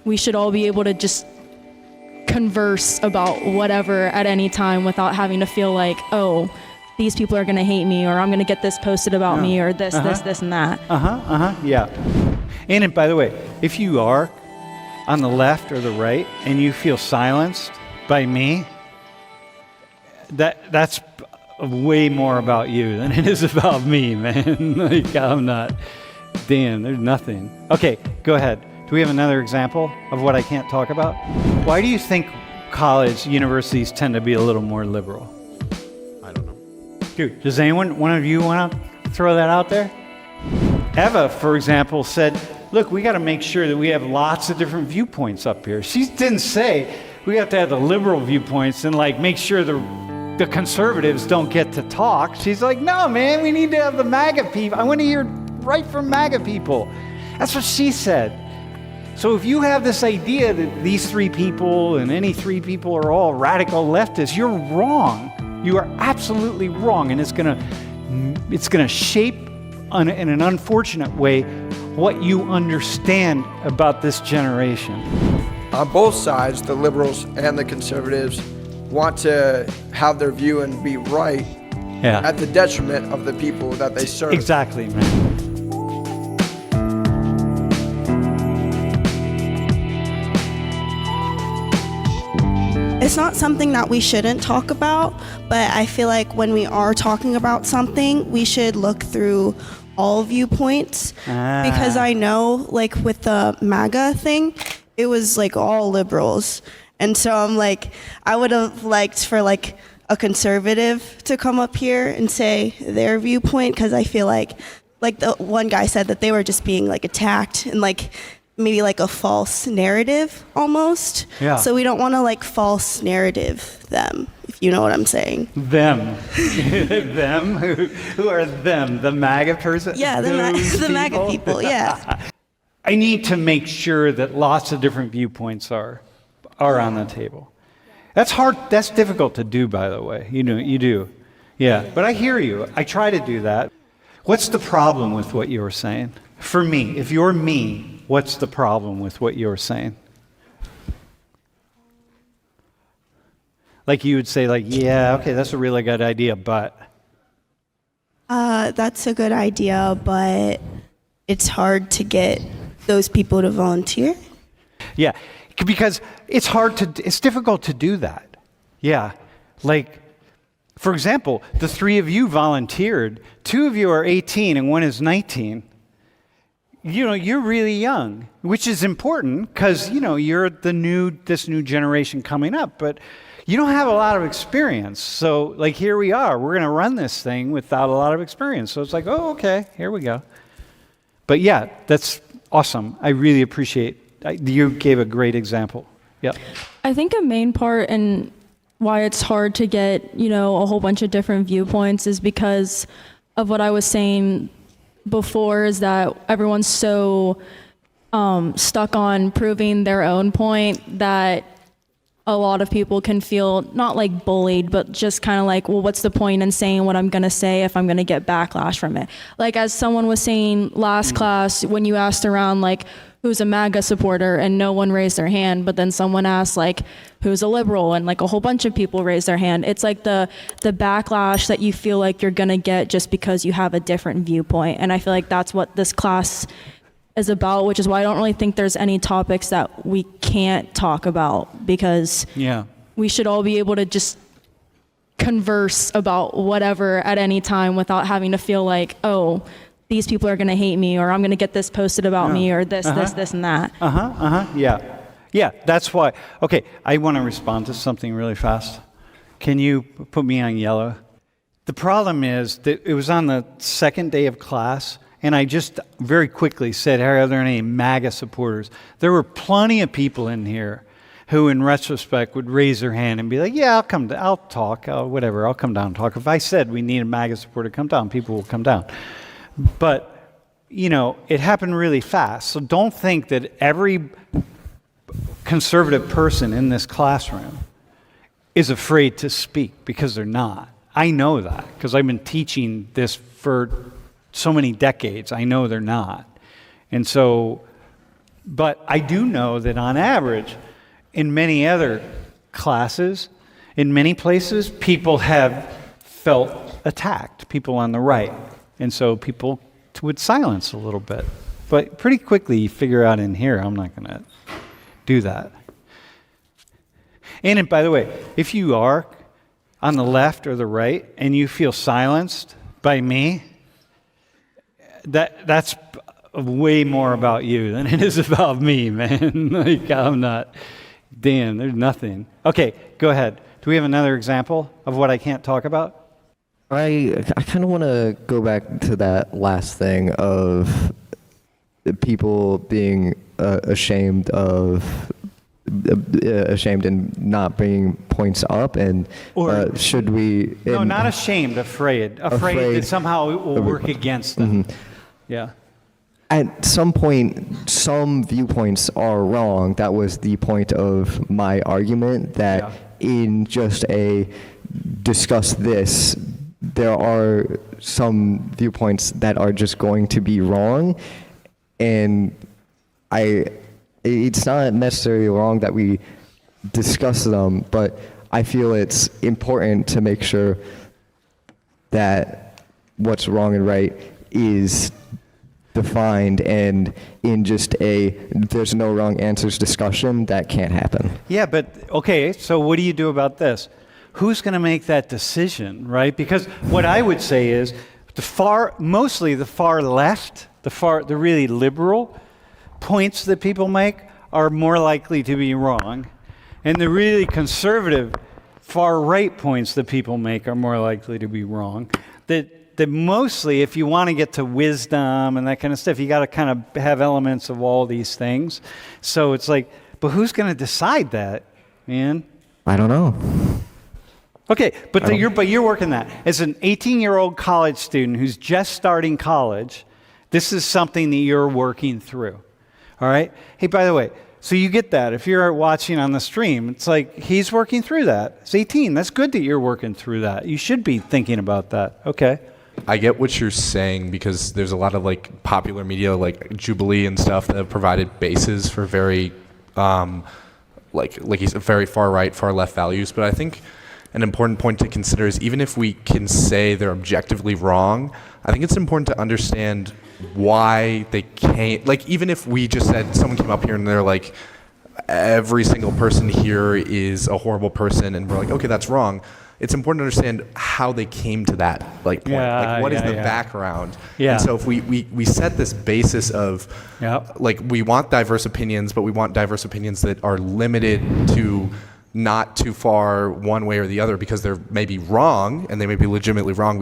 we should all be able to just converse about whatever at any time without having to feel like, oh, these people are going to hate me, or I'm going to get this posted about me, or this, and that. Yeah. And by the way, if you are on the left or the right and you feel silenced by me, that's way more about you than it is about me, man. Like, I'm not, Dan, there's nothing. Okay, go ahead. Do we have another example of what I can't talk about? Why do you think universities tend to be a little more liberal? I don't know. Dude, does one of you want to throw that out there? Eva, for example, said, look, we got to make sure that we have lots of different viewpoints up here. She didn't say we have to have the liberal viewpoints and like make sure the conservatives don't get to talk. She's like, no, man, we need to have the MAGA people. I want to hear right from MAGA people. That's what she said. So if you have this idea that these three people and any three people are all radical leftists, you're wrong. You are absolutely wrong, and it's gonna shape in an unfortunate way what you understand about this generation. On both sides, the liberals and the conservatives want to have their view and be right at the detriment of the people that they serve. Exactly, man. It's not something that we shouldn't talk about, but I feel like when we are talking about something, we should look through all viewpoints. Because I know, like, with the MAGA thing, it was like all liberals. And so I'm like, I would have liked for like a conservative to come up here and say their viewpoint, because I feel like the one guy said that they were just being like attacked and like maybe like a false narrative almost. Yeah. So we don't want to like false narrative them, if you know what I'm saying. Them. Them? Who are them? The MAGA person? Yeah, the MAGA people, yeah. I need to make sure that lots of different viewpoints are on the table. That's hard. That's difficult to do, by the way. You do. Yeah, but I hear you. I try to do that. What's the problem with what you were saying? For me, if you're me, what's the problem with what you're saying? Like you would say, like, yeah, okay, that's a really good idea, but... That's a good idea, but it's hard to get those people to volunteer. Yeah, because it's difficult to do that. Yeah, like, for example, the three of you volunteered. 2 of you are 18 and 1 is 19. You're really young, which is important because, you're this new generation coming up, but you don't have a lot of experience. So, like, here we are. We're going to run this thing without a lot of experience. So it's like, oh, okay, here we go. But yeah, that's awesome. I really appreciate you gave a great example. Yeah. I think a main part and why it's hard to get, a whole bunch of different viewpoints is because of what I was saying before, is that everyone's so stuck on proving their own point that a lot of people can feel not like bullied, but just kind of like, well, what's the point in saying what I'm going to say if I'm going to get backlash from it? Like, as someone was saying last class, when you asked around, like, who's a MAGA supporter, and no one raised their hand, but then someone asked, like, who's a liberal, and like a whole bunch of people raised their hand. It's like the backlash that you feel like you're going to get just because you have a different viewpoint. And I feel like that's what this class is about, which is why I don't really think there's any topics that we can't talk about, because we should all be able to just converse about whatever at any time without having to feel like, oh, these people are going to hate me, or I'm going to get this posted about me, or this, and that. Yeah, that's why. Okay, I want to respond to something really fast. Can you put me on yellow? The problem is that it was on the second day of class, and I just very quickly said, are there any MAGA supporters? There were plenty of people in here who, in retrospect, would raise their hand and be like, yeah, I'll talk, whatever, I'll come down and talk. If I said we need a MAGA supporter to come down, people will come down. But, it happened really fast. So don't think that every conservative person in this classroom is afraid to speak, because they're not. I know that because I've been teaching this for so many decades. I know they're not. And so But I do know that on average, in many other classes, in many places, people have felt attacked, people on the right. And so people would silence a little bit. But pretty quickly you figure out in here, I'm not going to do that. And by the way, if you are on the left or the right and you feel silenced by me, that's way more about you than it is about me, man. Like, I'm not, Dan, there's nothing. Okay, go ahead. Do we have another example of what I can't talk about? I kind of want to go back to that last thing of people being ashamed and not bringing points up, and should we? No, not ashamed, afraid that somehow it will work against them. Mm-hmm. Yeah. At some point, some viewpoints are wrong. That was the point of my argument, that in just a discuss this, there are some viewpoints that are just going to be wrong, and it's not necessarily wrong that we discuss them, but I feel it's important to make sure that what's wrong and right is defined, and in just a there's no wrong answers discussion, that can't happen. Yeah, but okay, so what do you do about this? Who's going to make that decision, right? Because what I would say is mostly the far left, the really liberal points that people make are more likely to be wrong, and the really conservative far right points that people make are more likely to be wrong. That mostly, if you want to get to wisdom and that kind of stuff, you got to kind of have elements of all these things. So it's like, but who's going to decide that, man? I don't know. Okay, but you're working that. As an 18-year-old college student who's just starting college, this is something that you're working through. All right? Hey, by the way, so you get that. If you're watching on the stream, it's like he's working through that. It's 18. That's good that you're working through that. You should be thinking about that. Okay. I get what you're saying, because there's a lot of like popular media like Jubilee and stuff that have provided bases for very like you said, very far right, far left values. But I think an important point to consider is, even if we can say they're objectively wrong, I think it's important to understand why they can't. Like, even if we just said, someone came up here and they're like, every single person here is a horrible person, and we're like, okay, that's wrong. It's important to understand how they came to that point. Like, what is the background? Yeah. And so if we set this basis of, like, we want diverse opinions, but we want diverse opinions that are limited to not too far one way or the other, because they're maybe wrong, and they may be legitimately wrong.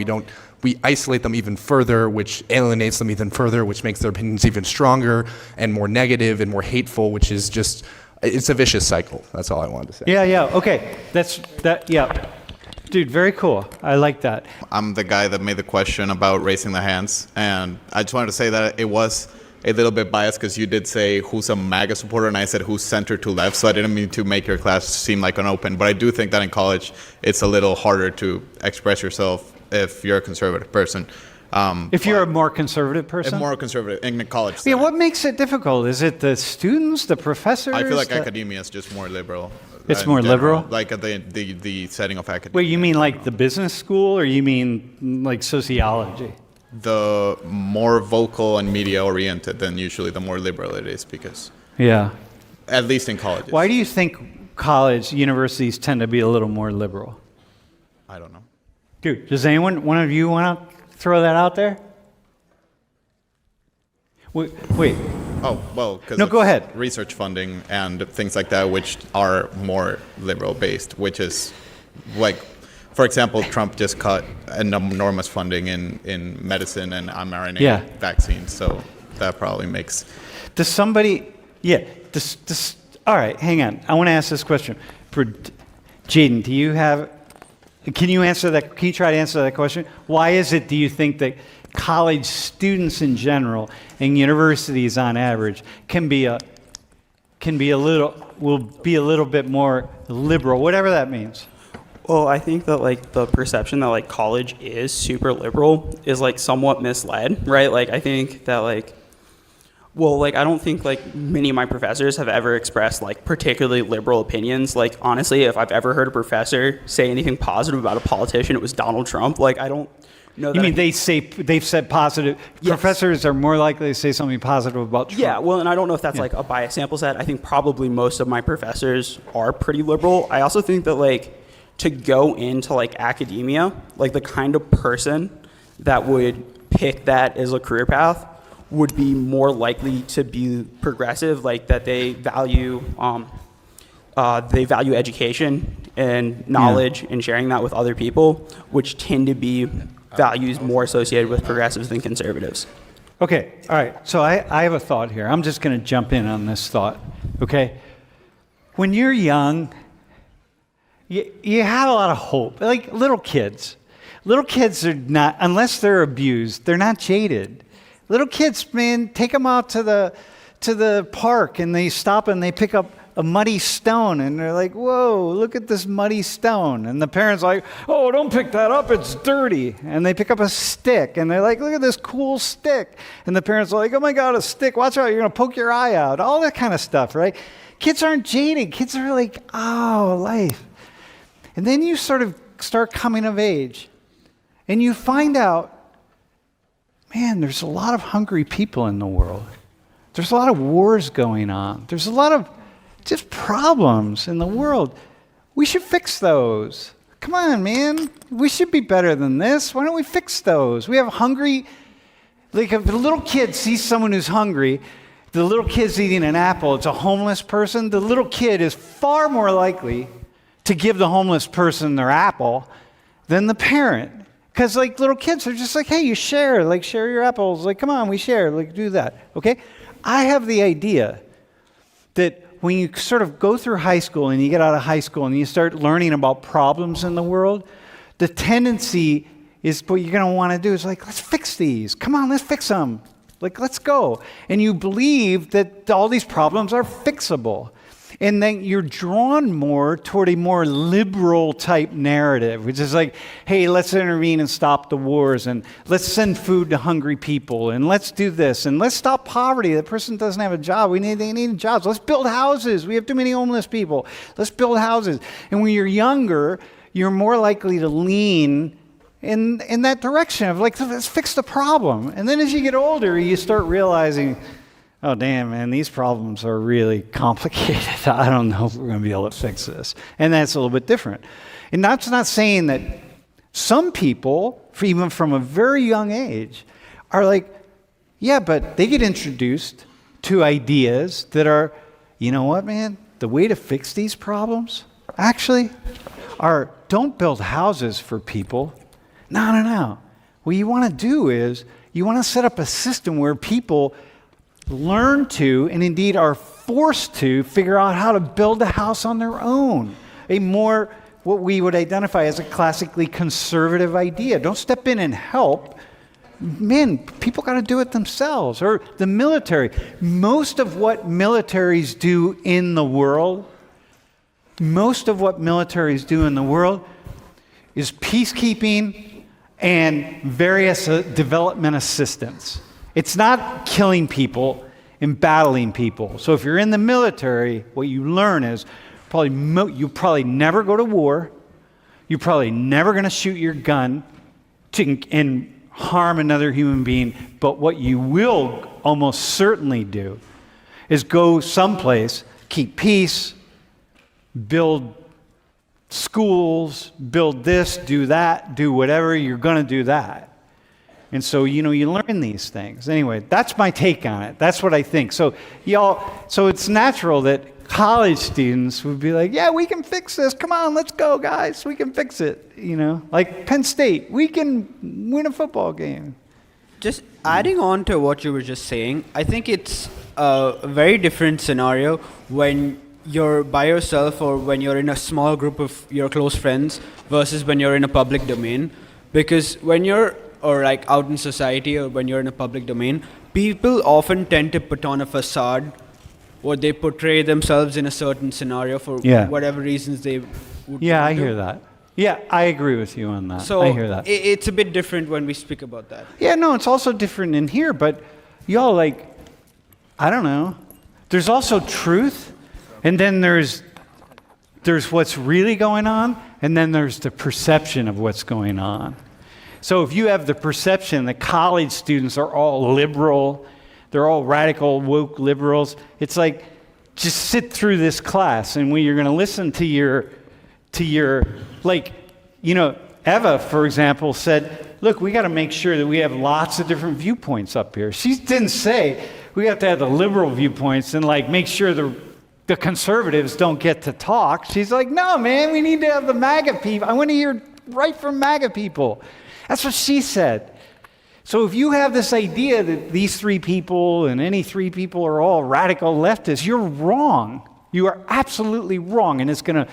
We isolate them even further, which alienates them even further, which makes their opinions even stronger and more negative and more hateful, which is just, it's a vicious cycle. That's all I wanted to say. Yeah. Okay. Dude, very cool. I like that. I'm the guy that made the question about raising the hands, and I just wanted to say that it was a little bit biased, because you did say who's a MAGA supporter, and I said who's center to left, so I didn't mean to make your class seem like an open, but I do think that in college it's a little harder to express yourself if you're a conservative person. If you're a more conservative person? More conservative in college. Yeah, what makes it difficult? Is it the students, the professors? I feel like academia is just more liberal. It's more liberal? Like the setting of academia. Wait, you mean like the business school, or you mean like sociology? The more vocal and media oriented, then usually the more liberal it is, because at least in colleges. Why do you think universities tend to be a little more liberal? I don't know. Dude, does one of you want to throw that out there? Wait. Oh, well, because go ahead. Research funding and things like that, which are more liberal based, which is like, for example, Trump just cut an enormous funding in medicine and mRNA vaccines, so that probably makes. Does somebody? Yeah. All right, hang on. I want to ask this question. Jaden, can you answer that? Can you try to answer that question? Why is it, do you think, that college students in general and universities on average will be a little bit more liberal, whatever that means? Well, I think that like the perception that like college is super liberal is like somewhat misled, right? Like I think that like Well, like, I don't think, like, many of my professors have ever expressed, like, particularly liberal opinions. Like, honestly, if I've ever heard a professor say anything positive about a politician, it was Donald Trump. Like, I don't know that. You mean they've said positive? Yes. Professors are more likely to say something positive about Trump. Yeah, well, and I don't know if that's, like, a biased sample set. I think probably most of my professors are pretty liberal. I also think that, like, to go into, like, academia, like, the kind of person that would pick that as a career path would be more likely to be progressive, like that they value education and knowledge and sharing that with other people, which tend to be values more associated with progressives than conservatives. Okay, all right. So I have a thought here. I'm just going to jump in on this thought, okay? When you're young, you have a lot of hope. Like little kids. Little kids are not, unless they're abused, they're not jaded. Little kids, man, take them out to the park and they stop and they pick up a muddy stone and they're like, whoa, look at this muddy stone. And the parents are like, oh, don't pick that up, it's dirty. And they pick up a stick and they're like, look at this cool stick. And the parents are like, oh my God, a stick, watch out, you're gonna poke your eye out. All that kind of stuff, right? Kids aren't jaded, kids are like, oh, life. And then you sort of start coming of age and you find out, man, there's a lot of hungry people in the world. There's a lot of wars going on. There's a lot of just problems in the world. We should fix those. Come on, man. We should be better than this. Why don't we fix those? We have hungry, like if a little kid sees someone who's hungry, the little kid's eating an apple, it's a homeless person, the little kid is far more likely to give the homeless person their apple than the parent. Because like little kids are just like, hey, you share, like share your apples. Like, come on, we share, like do that, okay? I have the idea that when you sort of go through high school and you get out of high school and you start learning about problems in the world, the tendency is what you're going to want to do is like, let's fix these. Come on, let's fix them. Like, let's go. And you believe that all these problems are fixable. And then you're drawn more toward a more liberal type narrative, which is like, hey, let's intervene and stop the wars, and let's send food to hungry people, and let's do this, and let's stop poverty. The person doesn't have a job. They need jobs. Let's build houses. We have too many homeless people. Let's build houses. And when you're younger, you're more likely to lean in that direction of like, let's fix the problem. And then as you get older, you start realizing, oh, damn, man, these problems are really complicated. I don't know if we're going to be able to fix this. And that's a little bit different. And that's not saying that some people, even from a very young age, are like, yeah, but they get introduced to ideas that are, you know what, man, the way to fix these problems actually are don't build houses for people. No. What you want to do is you want to set up a system where people learn to, and indeed are forced to, figure out how to build a house on their own. A more, what we would identify as a classically conservative idea. Don't step in and help. Man, people got to do it themselves. Or the military. Most of what militaries do in the world is peacekeeping and various development assistance. It's not killing people and battling people. So if you're in the military, what you learn is you probably never go to war. You're probably never going to shoot your gun and harm another human being. But what you will almost certainly do is go someplace, keep peace, build schools, build this, do that, do whatever. You're going to do that. And so, you learn these things. Anyway, that's my take on it. That's what I think. So it's natural that college students would be like, yeah, we can fix this. Come on, let's go, guys. We can fix it. Like Penn State, we can win a football game. Just adding on to what you were just saying, I think it's a very different scenario when you're by yourself or when you're in a small group of your close friends versus when you're in a public domain. Because when you're like out in society or when you're in a public domain, people often tend to put on a facade or they portray themselves in a certain scenario for whatever reasons they would. Yeah, I hear that. Yeah, I agree with you on that. So I hear that. It's a bit different when we speak about that. Yeah, no, it's also different in here, but y'all I don't know. There's also truth, and then there's what's really going on, and then there's the perception of what's going on. So if you have the perception that college students are all liberal, they're all radical, woke liberals, it's like, just sit through this class, and when you're going to listen to your, like, you know, Eva, for example, said, look, we got to make sure that we have lots of different viewpoints up here. She didn't say we have to have the liberal viewpoints and, like, make sure the conservatives don't get to talk. She's like, no, man, we need to have the MAGA people. I want to hear right from MAGA people. That's what she said. So if you have this idea that these three people and any three people are all radical leftists, you're wrong. You are absolutely wrong, and it's going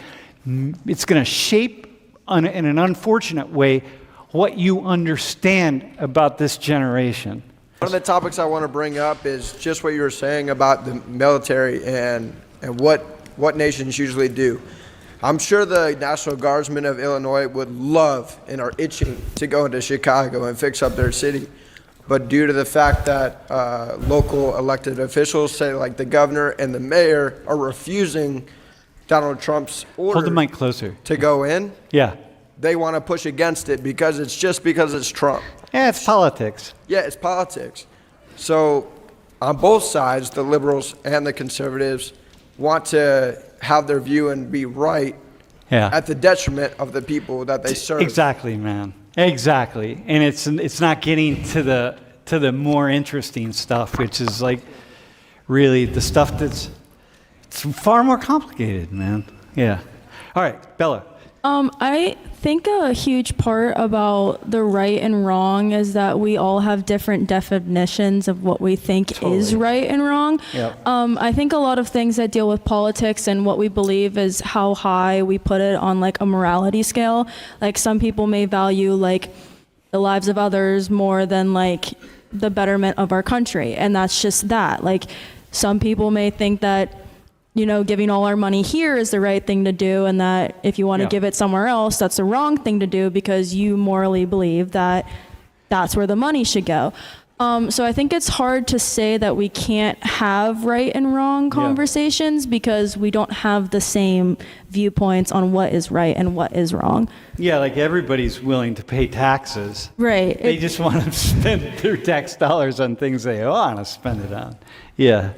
to shape in an unfortunate way what you understand about this generation. One of the topics I want to bring up is just what you were saying about the military and what nations usually do. I'm sure the National Guardsmen of Illinois would love and are itching to go into Chicago and fix up their city. But due to the fact that local elected officials, say like the governor and the mayor, are refusing Donald Trump's order Hold the mic closer. to go in, Yeah. they want to push against it because it's Trump. Yeah, it's politics. Yeah, it's politics. So on both sides, the liberals and the conservatives want to have their view and be right Yeah. at the detriment of the people that they serve. Exactly, man. Exactly. And it's not getting to the more interesting stuff, which is like really the stuff it's far more complicated, man. Yeah. All right, Bella. I think a huge part about the right and wrong is that we all have different definitions of what we think is right and wrong. Yep. I think a lot of things that deal with politics and what we believe is how high we put it on like a morality scale. Like some people may value like the lives of others more than like the betterment of our country, and that's just that. Like some people may think that, you know, giving all our money here is the right thing to do, and that if you want to give it somewhere else, that's the wrong thing to do because you morally believe that that's where the money should go. So I think it's hard to say that we can't have right and wrong conversations because we don't have the same viewpoints on what is right and what is wrong. Yeah, like everybody's willing to pay taxes. Right. They just want to spend their tax dollars on things they want to spend it on. Yeah.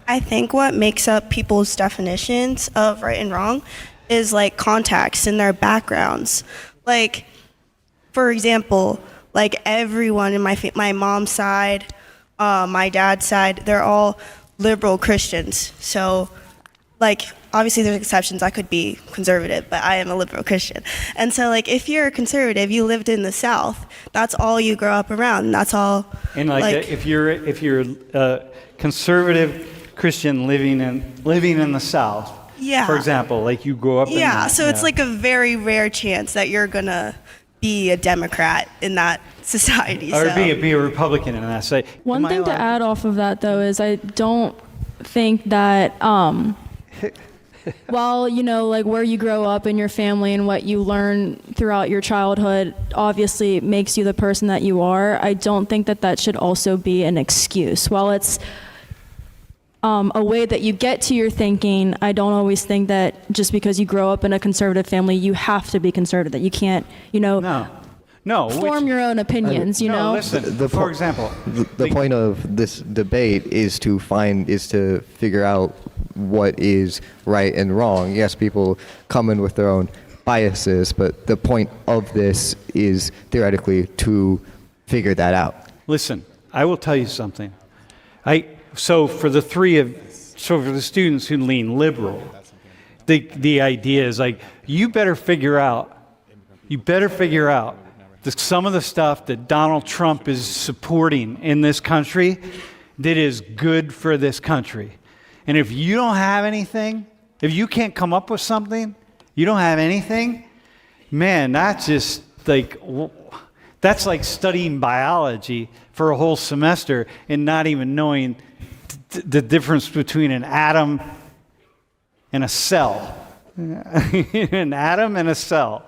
I think what makes up people's definitions of right and wrong is like context and their backgrounds. Like, for example, like everyone in my mom's side, my dad's side, they're all liberal Christians. So, like, obviously there's exceptions. I could be conservative, but I am a liberal Christian. And so, like, if you're a conservative, you lived in the South. That's all you grow up around. And that's all. And like if you're a conservative Christian living in the South, Yeah. for example, like you grow up in Yeah, that, so it's like a very rare chance that you're gonna be a Democrat in that society. or so. be a Republican in that. Say One thing to add off of that, though, is I don't think that while, you know, like where you grow up in your family and what you learn throughout your childhood obviously makes you the person that you are, I don't think that that should also be an excuse. While it's a way that you get to your thinking, I don't always think that just because you grow up in a conservative family, you have to be conservative, that you can't, you know, form your own opinions, you know? Listen, for example. The point of this debate is to figure out what is right and wrong. Yes, people come in with their own biases, but the point of this is theoretically to figure that out. Listen, I will tell you something. So for the students who lean liberal, the idea is like, you better figure out some of the stuff that Donald Trump is supporting in this country that is good for this country. And if you don't have anything, if you can't come up with something, you don't have anything, man, that's just like, that's like studying biology for a whole semester and not even knowing the difference between an atom and a cell. An atom and a cell.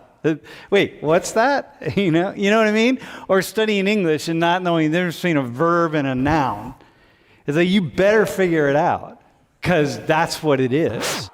Wait, what's that? You know what I mean? Or studying English and not knowing the difference between a verb and a noun. It's like, you better figure it out, because that's what it is.